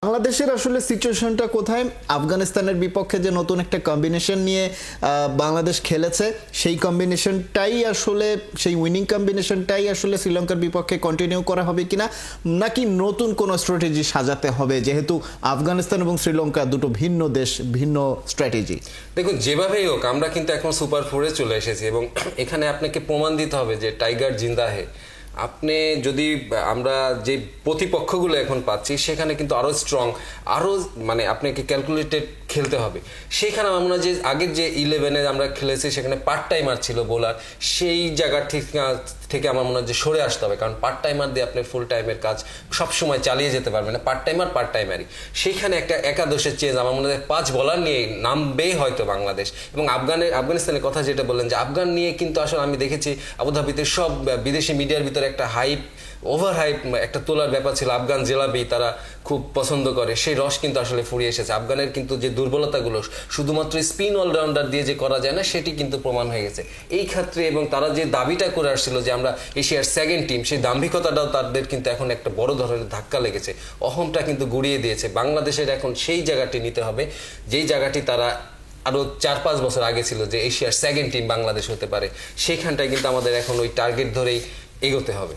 বাংলাদেশের আসলে সিচুয়েশনটা কোথায়? আফগানিস্তানের বিপক্ষে যে নতুন একটা কম্বিনেশন নিয়ে বাংলাদেশ খেলেছে, সেই কম্বিনেশনটাই আসলে সেই উইনিং কম্বিনেশনটাই আসলে শ্রীলঙ্কার বিপক্ষে কন্টিনিউ করা হবে কিনা, নাকি নতুন কোনো স্ট্র্যাটেজি সাজাতে হবে, যেহেতু আফগানিস্তান এবং শ্রীলঙ্কা দুটো ভিন্ন দেশ, ভিন্ন স্ট্র্যাটেজি? দেখুন, যেভাবেই হোক আমরা কিন্তু এখন সুপার ফোরে চলে এসেছি এবং এখানে আপনাকে প্রমাণ দিতে হবে যে টাইগার জিন্দা হে। আপনি যদি আমরা যে প্রতিপক্ষগুলো এখন পাচ্ছি সেখানে কিন্তু আরো স্ট্রং, আরো মানে আপনাকে ক্যালকুলেটেড খেলতে হবে। সেখানে আমার মনে হয় যে আগের যে 11-এ আমরা খেলেছি সেখানে পার্ট টাইমার ছিল বোলার, সেই জায়গা থেকে আমার মনে হয় যে সরে আসতে হবে, কারণ পার্ট টাইমার দিয়ে আপনি ফুল টাইমের কাজ সবসময় চালিয়ে যেতে পারবেন না। পার্ট টাইমারই সেইখানে একটা একাদশের চেঞ্জ আমার মনে হয় 5 বোলার নিয়ে নামবেই হয়তো বাংলাদেশ। এবং আফগানিস্তানের কথা যেটা বললেন যে আফগান নিয়ে কিন্তু আসলে আমি দেখেছি আবুধাবিতে সব বিদেশি মিডিয়ার ভিতরে একটা হাইপ, ওভার হাইপ একটা তোলার ব্যাপার ছিল। আফগান জেলাবি তারা খুব পছন্দ করে, সেই রস কিন্তু আসলে ফুরিয়ে এসেছে। আফগানের কিন্তু যে দুর্বলতাগুলো শুধুমাত্র স্পিন অলরাউন্ডার দিয়ে যে করা যায় না, সেটি কিন্তু প্রমাণ হয়ে গেছে এই ক্ষেত্রে। এবং তারা যে দাবিটা করে আসছিল যে আমরা এশিয়ার সেকেন্ড টিম, সেই দাম্ভিকতাটাও তাদের কিন্তু এখন একটা বড় ধরনের ধাক্কা লেগেছে, অহমটা কিন্তু গুড়িয়ে দিয়েছে। বাংলাদেশের এখন সেই জায়গাটি নিতে হবে যেই জায়গাটি তারা আরো 4-5 বছর আগে ছিল, যে এশিয়ার সেকেন্ড টিম বাংলাদেশ হতে পারে। সেইখানটায় কিন্তু আমাদের এখন ওই টার্গেট ধরেই এগোতে হবে।